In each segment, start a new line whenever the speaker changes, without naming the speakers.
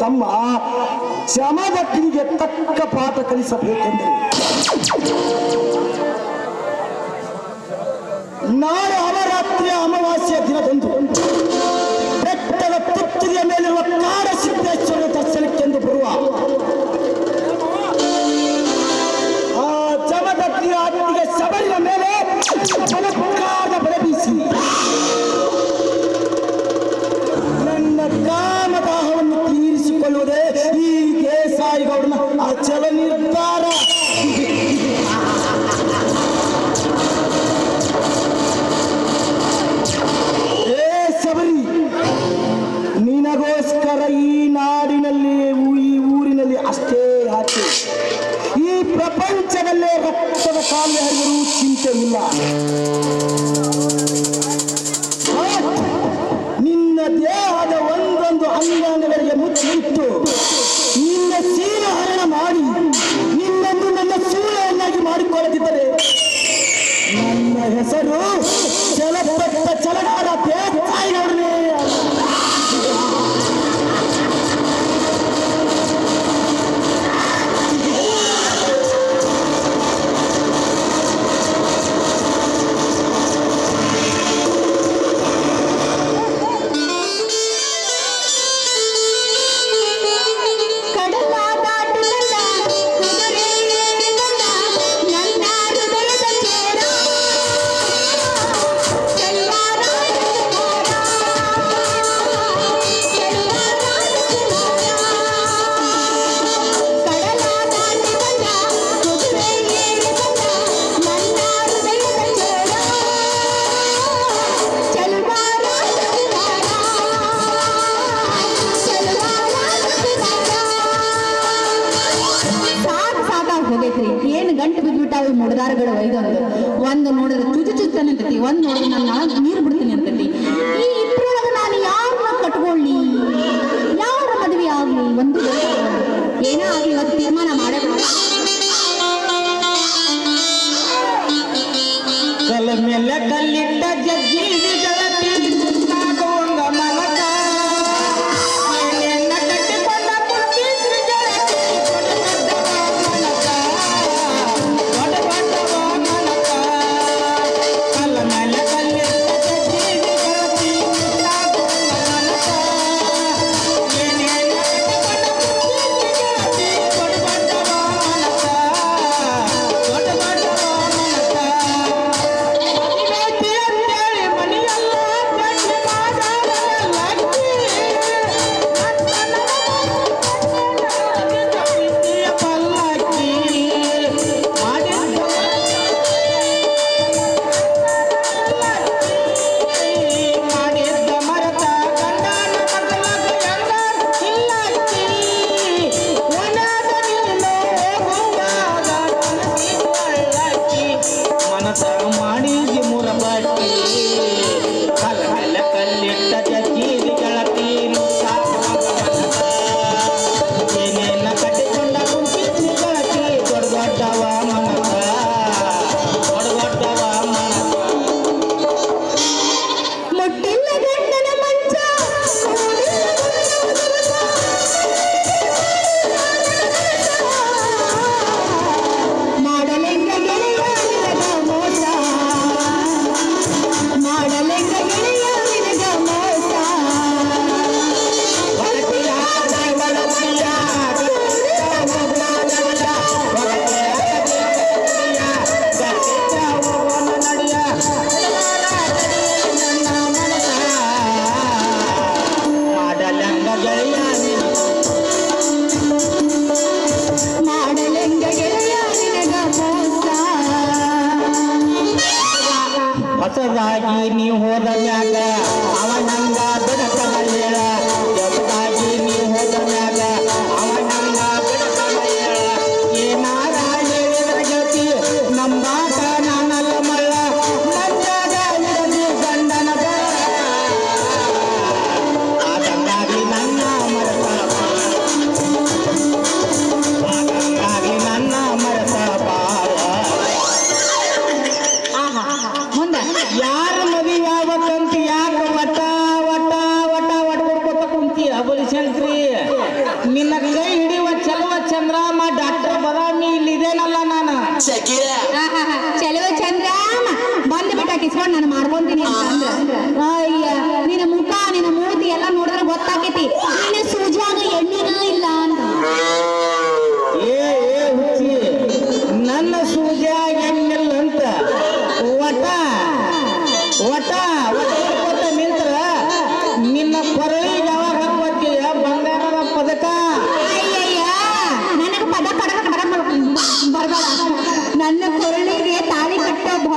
ತಮ್ಮ ಜಮದಗ್ನಿಗೆ ತಕ್ಕ ಪಾಠ ಕಲಿಸಬೇಕೆಂದರೆ ನಾಳೆ ಅವರಾತ್ರಿಯ ಅಮಾವಾಸ್ಯ ದಿನದಂದು ಬೆಟ್ಟದ ತುತ್ತೂರಿಯ ಮೇಲಿರುವ ಕಾಡಸಿದ್ದೇಶ್ವರ ದರ್ಶನಕ್ಕೆಂದು ಬರುವ ಆ ಜಮದಗ್ನಿಯ ಅಗ್ನಿಗೆ ಶಬರಿಯ ಮೇಲೆ ಬಲಪ್ರಕಾರ ಬಲಬೀಸಿ ನನ್ನ ಕಾಮದಾಹವನ್ನು ತೀರಿಸಿಕೊಳ್ಳುವುದೇ ಈ ದೇಸಾಯಿಗೌಡನ ಅಚಲ ನಿರ್ಧಾರ. ನಿನಗೋಸ್ಕರ ಈ ನಾಡಿನಲ್ಲಿ ಈ ಊರಿನಲ್ಲಿ ಅಷ್ಟೇ ಯಾಕೆ ಈ ಪ್ರಪಂಚದಲ್ಲೇ ರಕ್ತದ ಕಾಲುವೆ ಹರಿದರೂ ಚಿಂತೆ ಇಲ್ಲ. ನಿನ್ನ ದೇಹದ ಒಂದೊಂದು ಅಂಗಾಂಗಗಳಿಗೆ ಮುಚ್ಚಿಟ್ಟು ನಿನ್ನ ಸೀನ ಹರಣ ಮಾಡಿ ನಿನ್ನನ್ನು ನನ್ನ ಸೂಳೆಯನ್ನಾಗಿ ಮಾಡಿಕೊಳ್ಳದಿದ್ದರೆ ನನ್ನ ಹೆಸರು ಚಲಪಟ್ಟ ಚಲಗಾರ ದೇಸಾಯಿಗೌಡನೇ.
ಏನು ಗಂಟು ಬಿದ್ದುಬಿಟ್ಟಾವೆ ಮುಡದಾರಗಳು ಒಯ್ದೊಂದು ಒಂದು ನೋಡಿದ್ರೆ ಚುಚು ಚುಚ್ತಾನೆ ಅಂತತಿ, ಒಂದು ನೋಡಿದ್ರೆ ನಾನು ನೀರು ಬಿಡ್ತೀನಿ ಅಂತತಿ. ಈ ಇಬ್ಬರೊಳಗೆ ನಾನು ಯಾರನ್ನ ಕಟ್ಕೊಳ್ಳಿ, ಯಾರ ಮದುವೆ ಆಗಲಿ ಒಂದು ಏನೋ ಆಗಲಿ ಇವತ್ತು ತೀರ್ಮಾನ ಮಾಡೇ
ಕಲ್ಲ ಮೇಲೆ ಕಲ್ಲಿಟ್ಟ ಜಜ್ಜಿ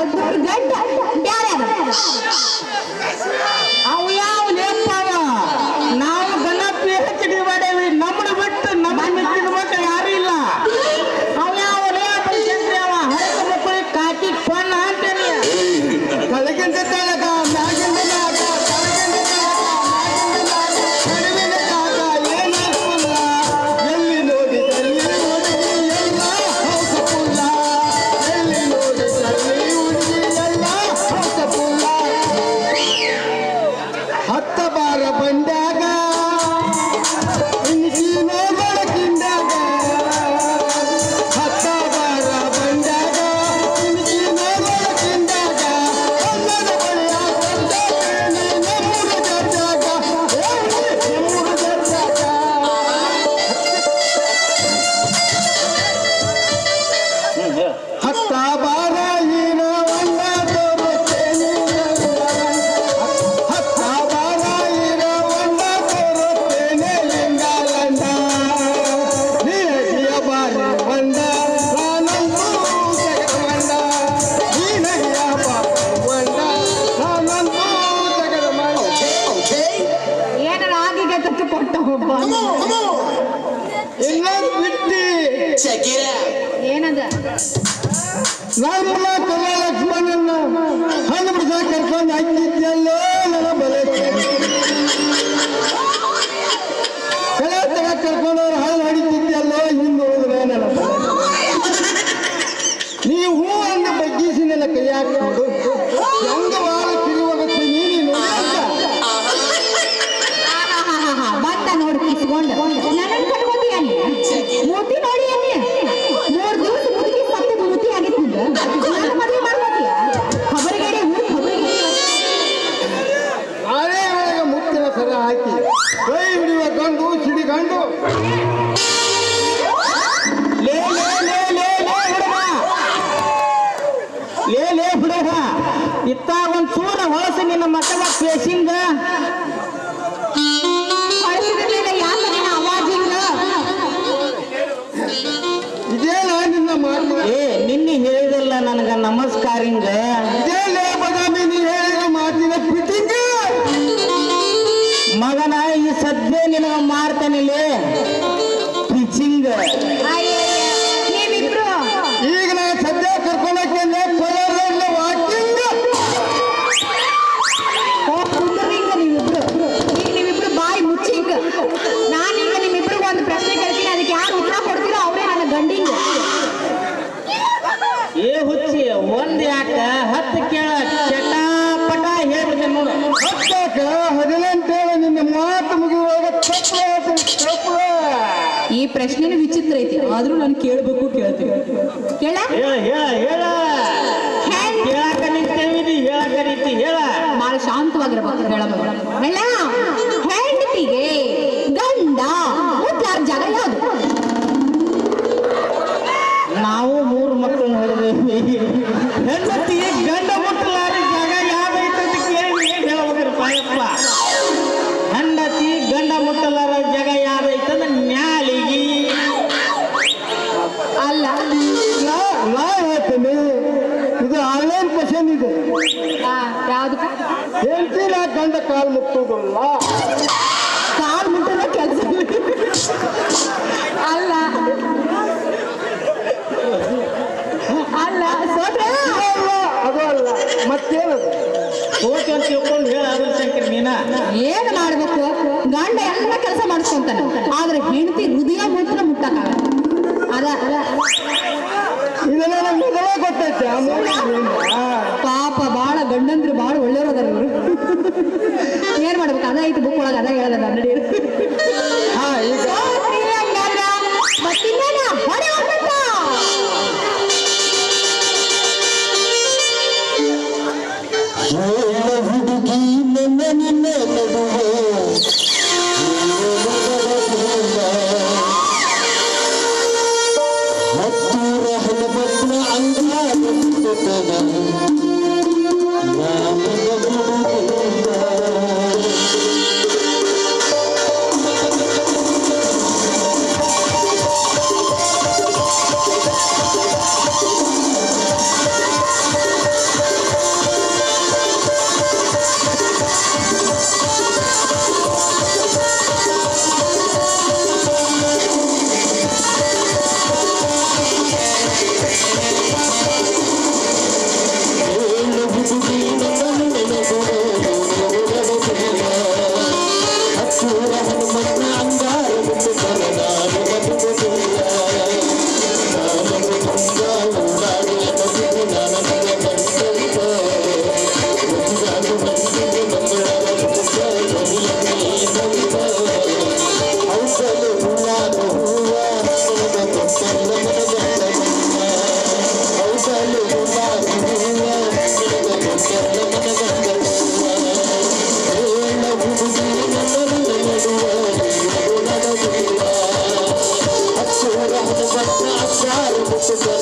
ಒಬ್ಬರು ಗಂಡ ಬ್ಯಾರೆ ಅದ.
ಅವು ಯಾವ ಲೇಪವ ನಾವು ಗಣಪಿ ಹೆಚ್ಚಿಗೆ ಮಾಡೇವಿ ನಮ್ಮನ್ನು ಬಿಟ್ಟು ನಮ್ಮ ಮೆಚ್ಚಿನ ಮಕ್ಕಳು ಯಾರು ಇಲ್ಲ. ಅವು ಯಾವ ಲೇಪ ಚಂದ್ರಿ ಅವ ಹರಕ ಮಕ್ಕಳಿಗೆ ಕಾಕಿ ಪಣ್ಣ ಅಂತೇನಿ ಕಳಗಿಂದ ತಳಗ ಮ್ಯಾಗಿಂದ ಮ್ಯಾಗ ತಳಗಿಂದ ತಳಗ ಮ್ಯಾಗಿಂದ ಮ್ಯಾಗ ಕಡಿಮೆನ ಕಾಕ ಏನಾಗುಲ್ಲ ಎಲ್ಲಿ ನೋಡಿದಲ್ಲಿ ಹುಡುಗಿ ಎಲ್ಲ ಹೌಸಪುಲ್ಲ ಎಲ್ಲಿ ನೋಡಿದಲ್ಲಿ ಹುಡುಗಿ ಎಲ್ಲ ಹೌಸಪುಲ್ಲ ಹತ್ತ ಬಾರ ಬಂದಾಗ ಇಂಚಿನ ಬೆಳಕಿಂದಾಗ ಹತ್ತ ಬಾರ ಬಂದಾಗ ಇಂಚಿನ ಬೆಳಕಿಂದಾಗ ಕನ್ನಡ ಬಳಿಯ ನಮ್ಮೂರು ಜರ್ಜಾಗ ನಮ್ಮೂರು ಜರ್ಜಾಗ ಹತ್ತ ಬಾರ ಹೀನ ಒಂದ ತೋರುತ್ತೇನೆ ಹತ್ತ ಬಾರ ಹೀನ ಒಂದ ತೋರುತ್ತೇನೆ ಲಿಂಗಾಲಂಡ ನೀ ಹಗಿಯ ಬಾರಿ ಬಂದ ನಾನಂತೂ ಜಗದಮಂಡ ನೀ ನಗಿಯ ಬಾರಿ ಬಂದ ನಾನಂತೂ ಜಗದಮಂಡ.
ಏನಾರ ಆಗಿಗೆ ತತ್ತು ಕೊಟ್ಟ ಒಬ್ಬ
ಇನ್ನೊಂದು ಬಿಟ್ಟಿ
ಏನದ
ನಮ್ಮ ಕಲ ಲಕ್ಷ್ಮಣನ್ನ ಹಣ್ಣು ಬಿಡಿಸ ಕರ್ಕೊಂಡು ಹಾಕಿದ್ದೆಲ್ಲೋ ನನ್ನ ಬಲೆ ಕಳೆ ತಗ ಕರ್ಕೊಂಡವ್ರು ಹಾಳು ಹೊಡಿತಿದ್ದೆಲ್ಲೋ ಹಿಂದೆ ಹೋದ್ರೆ ನನ್ನ ಬಲೆ ನೀವು ಹೂ ಅಂದ ಬಗ್ಗಿಸಿ ನನ್ನ ಕೈ ಹಾಕೊಂಡು ಹೆಂಗ ವಾರ ತಿರುವಗತ್ತೆ ನೀನು
ಬಂದ ನೋಡಿ ಕಿಸ್ಕೊಂಡ ನನ್ನ ಕಟ್ಕೊಂತೀಯ ನೀ ಮೂತಿ ನೋಡಿ ಅನ್ನಿ 3 ದಿವಸ ಮುದುಕಿ ಸತ್ತಿದ ಮೂತಿ ಆಗಿತ್ತು ನನ್ನ ಮದುವೆ ಮಾಡ್ಕೋತೀಯ ಖಬರಿಗೇಡಿ ಊರು ಖಬರಿಗೇಡಿ
ನಾಳೆ ಒಳಗೆ ಮುತ್ತಿನ ಸರ ಹಾಕಿ ಕೈ ಹಿಡಿಯುವ ಗಂಡು ಸಿಡಿಗಂಡು ಲೇ ಲೇ ಲೇ ಲೇ ಲೇ ಹುಡುಗ ಲೇ ಲೇ ಹುಡುಗ ಇತ್ತಾಗ ಒಂದು ಚೂರ ಹೊಳಸು ನಿನ್ನ ಮಕ್ಕಳ ಪೇಶಿಂಗ
ಹೊಳಸಿದ ಮೇಲೆ ಯಾಕೆ ನಿನ್ನ ಅವಾಜಿಂಗ
ಇದೇನ ನಿನ್ನ ಮಾತು ಏ ನಿನ್ನೆ ಹೇಳಿದಲ್ಲ ನನಗ ನಮಸ್ಕಾರಿಂಗ ಇದೇ ಲೇ ಬದಾಮಿ ನೀ ಹೇಳಿದ ಮಾತಿನ ಫಿಟ್ಟಿಂಗ್ ಮಗನ ಈ ಸದ್ಯ ನಿನಗ ಮಾಡ್ತಾನಿಲ್ಲೇ ಪಿಚಿಂಗ್
ನೀವಿಬ್ರು
ಈಗ ನಾ ಸದ್ಯ ಕರ್ಕೊಂಡೋಕೆ ಕೊಲರಲ್ಲ ವಾಕಿಂಗ್
ಕುಂದ್ರಿಂಗ ನೀವಿಬ್ರು ಈಗ ನೀವಿಬ್ರು ಬಾಯಿ ಮುಚ್ಚಿಂಗ ನಾನೀಗ ನಿಮ್ಮಿಬ್ರಿಗೆ ಒಂದು ಪ್ರಶ್ನೆ ಕೇಳ್ತೀನಿ ಅದಕ್ಕೆ ಯಾರು ಉತ್ತರ ಕೊಡ್ತೀರೋ ಅವರೇ ನನ್ನ ಗಂಡಿಂಗ
ಏ ಹುಚ್ಚಿ ಒಂದ್ ಯಾಕ 10 ಕೇಳ ಚಟಾಪಟ ಹೇಳ್ಬಿಟ್ಟೆ ನೋಡು 10 18 ನಿನ್ನ ಮಾತು ಮುಗಿಯುವಾಗ ತಪ್ಪು
ಈ ಪ್ರಶ್ನೆನೂ ವಿಚಿತ್ರ ಐತಿ ಆದ್ರೂ ನಾನು ಕೇಳಬೇಕು ಕೇಳ್ತೀನಿ ಕೇಳ
ಹೇಳ ಹೇಳ ಹೇಳ ಹೇಳಕ ನಿಂತೇವಿ ಹೇಳಕ ನಿಂತಿ ಹೇಳ
ಬಹಳ ಶಾಂತವಾಗಿರ್ಬೇಕು ಹೇಳಬೇಕು ಹೇಳ ಹೆಂಡತಿಗೆ ಗಂಡ ಮುಟ್ಲಾರ ಜಾಗ ಯಾವುದು
ನಾವು 3 ಮಕ್ಕಳು ನೋಡಿದೇವಿ ಹೆಂಡತಿ ಗಂಡ ಮುಟ್ಟಲಾರ ಜಾಗ ಯಾವ್ದೈತೆ ಅಂತ ಕೇಳಿ ಹೇಳ್ಬೇಕ್ರಿ ಪಾಯಪ್ಪ ಹೆಂಡತಿ ಗಂಡ ಮುಟ್ಟಲಾರ ಜಾಗ ಯಾವ್ದೈತಂದ್ರೆ ನ್ಯಾಲಿಗಿ
ಅಲ್ಲ
ನಾ ಹೇಳ್ತೀನಿ ಇದು ಆನ್ಲೈನ್ ಕ್ವಶನ್ ಇದೆ
ಯಾವ್ದು
ಹೆಂಡತಿ ನಾ ಗಂಡ ಕಾಲು ಮುಟ್ಟುವುದಿಲ್ಲ
ಕಾಲ್ ಮುಟ್ಟದ ಕೆಲಸ ಅಲ್ಲ ಅಲ್ಲ ಸೋತ್ರ
ಅದು ಅಲ್ಲ ಮತ್ತೇನದು ಸೋತಿ ಅಂತ ತಿಳ್ಕೊಂಡು ಹೇಳ ಅದ್ರ ಶಂಕರ್ ನೀನ
ಏನ್ ಮಾಡ್ಬೇಕು ಗಂಡ ಎಲ್ಲ ಕೆಲಸ ಮಾಡಿಸ್ಕೊಂತಾನೆ ಆದ್ರೆ ಹೆಂಡತಿ ಹೃದಯ ಮಾತ್ರ ಮುಟ್ಟಕ್ಕಾಗಲ್ಲ ಅದ
ಇದೆಲ್ಲ ನಮ್ಗೆ ಮೊದಲೇ ಗೊತ್ತೈತೆ ಆ
ಪಾಪ ಬಾಳ ಗಂಡಂದ್ರು ಬಾಳ ಒಳ್ಳೆಯವರು ಅದಾರ ಇವರು ಏನ್ ಮಾಡ್ಬೇಕು ಅದ ಐತಿ ಬುಕ್ ಒಳಗ ಅದ ಹೇಳದ ನಡಿ
ಹಾ ಈಗ
ಮತ್ತಿನ್ನೇನ ಹೊಡೆ ಹೋಗ್ಬೇಕ
ಹುಡುಗಿ ನನ್ನ ನಿನ್ನ ನಡುವೆ ಹತ್ತೂರ ಹಲಬತ್ರ ಅಂಗಾರ
ಯಾರು ಮುಟ್ಟು